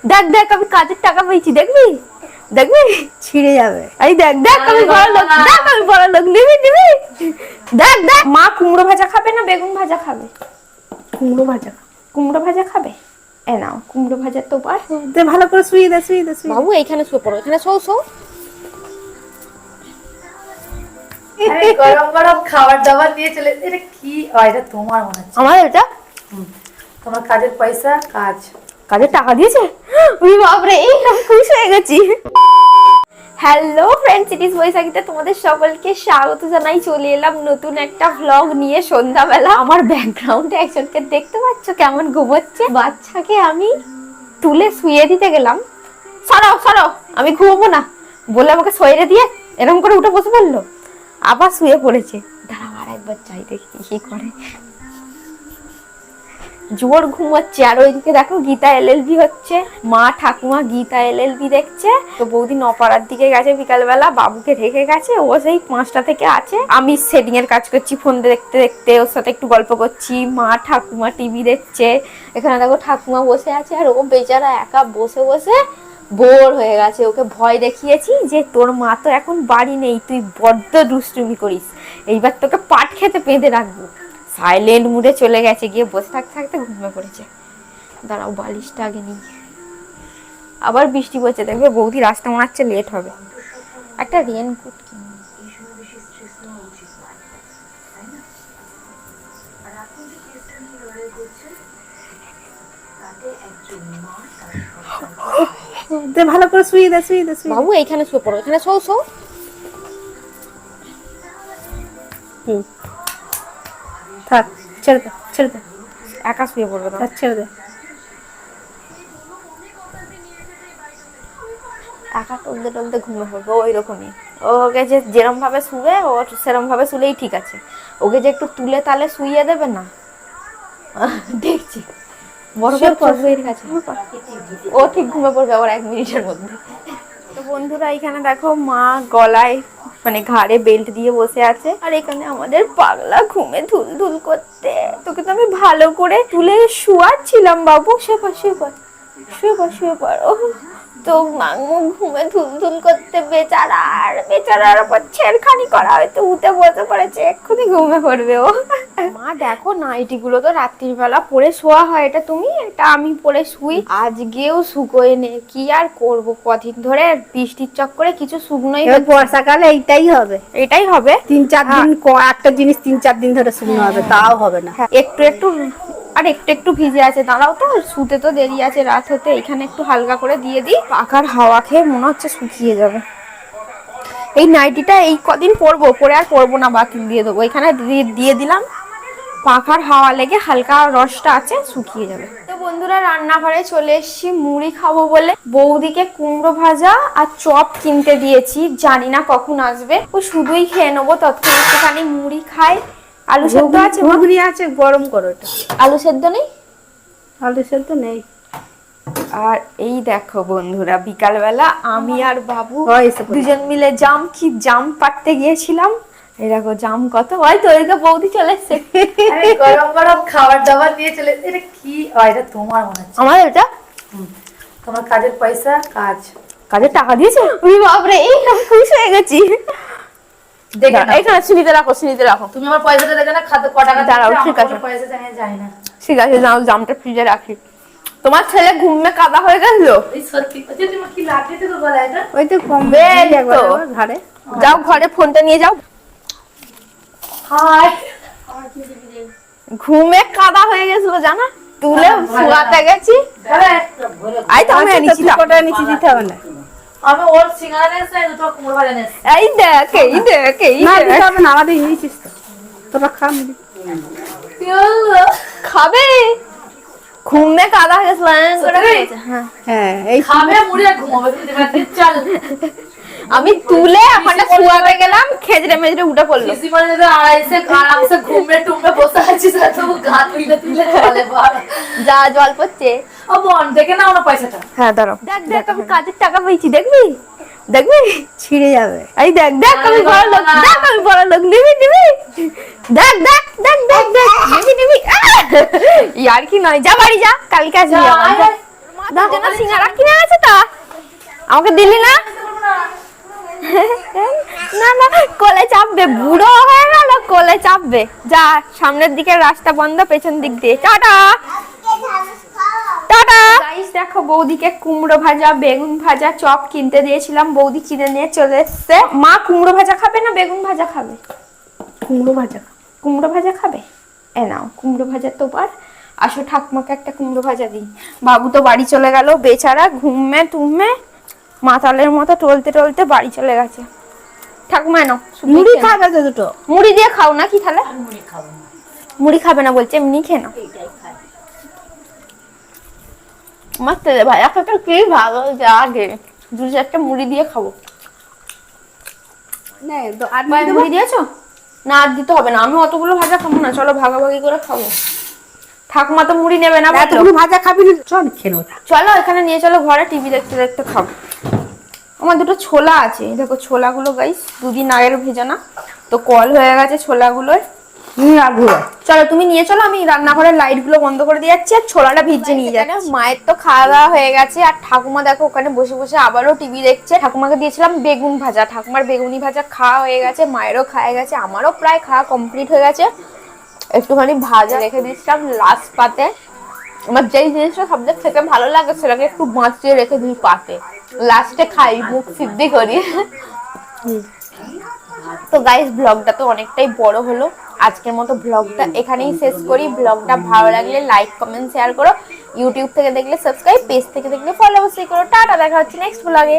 দেখ দেখ আমি কাজের টাকা পেয়েছি, দেখবি দেখবি ছিঁড়ে যাবে। এই দেখ দেখ আমি বড় লোক, দেখ আমি বড় লোক, নিবি নিবি দেখ দেখ। মা কুমড়ো ভাজা খাবে না বেগুন ভাজা খাবে? কুমড়ো ভাজা। কুমড়ো ভাজা খাবে? এ নাও কুমড়ো ভাজা তো বার দে, ভালো করে শুয়ে দে, শুয়ে দে, শুয়ে দে। বাবু এইখানে শুয়ে পড়ো, এখানে শো শো। গরম গরম খাবার দাবার নিয়ে চলে। এটা কি? এটা তোমার মনে হচ্ছে। আমার এটা তোমার কাজের পয়সা, কাজের টাকা দিয়েছে? ওই বাপরে, এই আমি খুশি হয়ে গেছি। হ্যালো ফ্রেন্ডস, ইট ইজ বৈশাখীতে তোমাদের সকলকে স্বাগত জানাই। চলে এলাম নতুন একটা ভ্লগ নিয়ে সন্ধ্যাবেলা। আমার ব্যাকগ্রাউন্ডে একজনকে দেখতে পাচ্ছ কেমন ঘুমোচ্ছে। বাচ্চাকে আমি তুলে শুয়ে দিতে গেলাম, সরাও সরাও আমি ঘুমবো না বলে আমাকে শোয়ে দিয়ে এরকম করে উঠে বসে পড়লো, আবার শুয়ে পড়েছে। দাঁড়াও আর একবার চাই দেখি কি করে। জোর ঘুমাচ্ছে। আর ওইদিকে দেখো গীতা এলএলবি হচ্ছে, মা ঠাকুমা গীতা এলএলবি দেখছে। তো বৌদি নপাড়ার দিকে গেছে বিকালবেলা, বাবুকে রেখে গেছে, ও সেই 5টা থেকে আছে। আমি সেটিং এর কাজ করছি, ফোন দেখতে দেখতে ওর সাথে একটু গল্প করছি। মা ঠাকুমা টিভি দেখছে। এখানে দেখো ঠাকুমা বসে আছে, আর ও বেচারা একা বসে বসে বোর হয়ে গেছে। ওকে ভয় দেখিয়েছি যে তোর মা তো এখন বাড়ি নেই, তুই বড্ড দুষ্টুমি করিস, এইবার তোকে পাট খেতে বেঁধে রাখবো। সাইলেন্ট মুডে চলে গেছে, গিয়ে বসে থাকতে থাকতে ঘুমিয়ে পড়েছে। দাঁড়াও বালিশটা আগে নিই। আবার বৃষ্টি পড়ছে, দেখবে বৌদি রাস্তা মনে হচ্ছে লেট হবে। একটা রেনকোট কিনি। দে, ভালো করে শুয়ে দে, শুয়ে দে, শুয়ে দে। বাবু এইখানে শুয়ে পড়ো, এখানে শো শো। থাক, ছেড়ে দে, ছেড়ে দে, একা শুয়ে পড়বে না, থাক, ছেড়ে দে। একা টলতে টলতে ঘুমিয়ে পড়বে ওই রকমই। ওকে যে যেরম ভাবে শুবে ও সেরম ভাবে শুলেই ঠিক আছে। ওকে যে একটু তুলে তালে শুইয়ে দেবে না, দেখছি বড় বড় পড়বের কাছে ও ঠিক ঘুমিয়ে পড়বে আবার 1 মিনিটের মধ্যে। তো বন্ধুরা এখানে দেখো মা গলায় মানে ঘাড়ে বেল্ট দিয়ে বসে আছে, আর এখানে আমাদের পাগলা ঘুমে ধুল ধুল করতে। তোকে তো আমি ভালো করে তুলে শুয়াচ্ছিলাম, বাবু শুয়ে পড় শুয়ে পড় শুয়ে পড় শুয়ে পড়। ও তো মাঙ্গু ঘুমে ধুল ধুল করতে বেচারার উপর ছেড়খানি করা হয়তো উঠে বসে পড়েছে, এক্ষুনি ঘুমে পড়বে ও। মা দেখো নাইটি গুলো তো রাত্রির বেলা পরে শোয়া হয়, এটা তুমি এটা আমি পরে শুই। আজকেও শুকোয় নে, কি আর করব, কদিন ধরে বৃষ্টির চক্করে কিছু শুকনোই এবার বর্ষাকালে এইটাই হবে, এটাই হবে। 3-4 দিন একটা জিনিস 3-4 দিন ধরে শুকনো হবে, তাও হবে না। একটু একটু আর একটু একটু ভিজে আছে। দাঁড়াও তো, শুতে তো দেরি আছে, রাত হতে। এখানে একটু হালকা করে দিয়ে দিই, পাখার হাওয়া খেয়ে মনে হচ্ছে শুকিয়ে যাবে। এই নাইটিটা এই কদিন পরবো, পরে আর পরবো না, বাতিল দিয়ে দেবো। এখানে দিয়ে দিলাম, পাখার হাওয়া লেগে হালকা রসটা আছে, শুকিয়ে যাবে। তো বন্ধুরা রান্নাঘরে চলে এসেছি মুড়ি খাবো বলে। বৌদিকে কুমড়ো ভাজা আর চপ কিনতে দিয়েছি, জানি না কখন আসবে। ও শুধুই খেয়ে নেবো, ততক্ষণ একটুখানি মুড়ি খাই। আলু সেদ্ধ আছে? ঘুগনি আছে, গরম করো। এটা আলু সেদ্ধ নেই? আলু সেদ্ধ নেই। আর এই দেখো বন্ধুরা বিকালবেলা আমি আর বাবু হয়েছে দুজন মিলে জাম পাড়তে গিয়েছিলাম। এই দেখো জাম কত, হয়তো ওইদিকে বৌদি চলে এসছে। গরম গরম খাবার দাবার নিয়ে চলে। এটা কি? এটা তোমার মনে হচ্ছে। আমার এটা তোমার কাজের পয়সা, কাজের টাকা দিয়েছে? ওই বাপরে, এই আমি খুশি হয়ে গেছি। দেখে নাও। এখানে সিঁড়িতে রাখো, সিঁড়িতে রাখো। তুমি আমার পয়সাটা দেখে না, খাদ্য ক টাকা দাঁড়াও, দিচ্ছে, ঠিক আমার আছে। কোনো পয়সা জানিয়ে যায় না। ঠিক আছে, যাও জামটা ফ্রিজে রাখি। তোমার ছেলে ঘুমে কাদা হয়ে গেল। এই সত্যি কথা, তুমি কি লাগিয়েছে তো বলা এটা? ওই তো কমবে তো। ঘরে যাও ঘরে ফোনটা নিয়ে যাও। হাই, ঘুমে কাদা হয়ে গেছিল জানা, তুলে শুয়াতে গেছি। আই তো আমি নিচে কোটা নিচে দিতে হবে না। আমি ওর সিঙ্গারা নেস নাই, দুটো কুমড়ো ভাজা নেস। এই দেখ এই দেখ এই না দেখ। দিতে হবে না, আমাদের নিয়েছিস তো, তোরা খা। খাবে? ঘুমে কাদা হয়ে গেছিল। হ্যাঁ হ্যাঁ এই খাবে মুড়ি আর ঘুমাবে, তুমি দেখবে চল। আমি তুলে ওখানে শুয়াতে গেলাম, খেজড়ে মেজড়ে উঠে পড়লো। কিসি মানে তো আড়াইসে আরামসে ঘুমে টুমে বসে আছিস, আর তুমি গা তুলে তুলে চলে বাবা। যা জল পড়ছে। ও বোন দেখে নাও না পয়সাটা। হ্যাঁ দাঁড়াও, দেখ দেখ আমি কাজের টাকা পেয়েছি, দেখবি দেখবি ছিঁড়ে যাবে। এই দেখ দেখ আমি বড় লোক, দেখ আমি বড় লোক, নিবি নিবি দেখ দেখ দেখ দেখ দেখ নিবি নিবি। ইয়ার কি নয়, যা বাড়ি যা, কালকে আসবি। আমার মা যেন সিঙ্গারা কিনে আছে তা আমাকে দিলি না? না না কোলে চাপবে, বুড়ো হয়ে গেল কোলে চাপবে। যা, সামনের দিকের রাস্তা বন্ধ, পেছন দিক দিয়ে টাটা টাটা। গাইস দেখো, বৌদিকে কুমড়ো ভাজা, বেগুন ভাজা, চপ কিনতে দিয়েছিলাম, বৌদি কিনে নিয়ে চলে এসছে। মা কুমড়ো ভাজা খাবে না বেগুন ভাজা খাবে? কুমড়ো ভাজা। কুমড়ো ভাজা খাবে? এ নাও কুমড়ো ভাজা তোমার। আসো ঠাকুমাকে একটা কুমড়ো ভাজা দিই। বাবু তো বাড়ি চলে গেল বেচারা, ঘুমে তুমে মাতালের মতো টলতে টলতে বাড়ি চলে গেছে। ঠাকুমা নাও, মুড়ি খাবে তো দুটো। মুড়ি দিয়ে খাও না কি তাহলে? মুড়ি খাবো না, মুড়ি খাবে না বলছে, এমনি খেয়ে নাও। এইটাই খাই। আমার তেলে ভাজা খেতে কি ভালো লাগে, দু চারটা মুড়ি দিয়ে খাবো। না আর ভাই মুড়ি দিয়েছো? না আর দিতে হবে না, আমি অতগুলো ভাজা খাবো না, চলো ভাগাভাগি করে খাবো। ঠাকুমা তো মুড়ি নেবে না বললো। এতগুলো ভাজা খাবি না, চল খেয়ে নেবো। চলো এখানে নিয়ে চলো ঘরে, টিভি দেখতে দেখতে খাবো। আমার দুটো ছোলা আছে, দেখো ছোলাগুলো গাইস দুদিন আগের ভেজানো, তো কল হয়ে গেছে ছোলাগুলোর। চলো তুমি নিয়ে চলো, আমি রান্নাঘরের লাইট গুলো বন্ধ করে দিয়ে যাচ্ছি আর ছোলাটা ভিজে নিয়ে যাচ্ছি। মায়ের তো খাওয়া দাওয়া হয়ে গেছে আর ঠাকুমা দেখো ওখানে বসে বসে আবারও টিভি দেখছে। ঠাকুমাকে দিয়েছিলাম বেগুন ভাজা, ঠাকুমার বেগুনি ভাজা খাওয়া হয়ে গেছে, মায়েরও খাওয়া গেছে, আমারও প্রায় খাওয়া কমপ্লিট হয়ে গেছে। একটুখানি ভাজা রেখে দিয়েছিলাম লাস্ট পাতে। আমার যেই জিনিসটা সবচেয়ে খেতে ভালো লাগে সেটাকে একটু বাঁচিয়ে রেখে দিই পাতে, লাস্টে খাই, মুখ সিদ্ধি করি। তো গাইস ব্লগটা তো অনেকটাই বড় হলো, আজকের মতো ব্লগটা এখানেই শেষ করি। ব্লগটা ভালো লাগলে লাইক কমেন্ট শেয়ার করো, ইউটিউব থেকে দেখলে সাবস্ক্রাইব, পেজ থেকে দেখলে ফলো অবশ্যই করো। টাটা, দেখা হচ্ছে নেক্সট ব্লগে।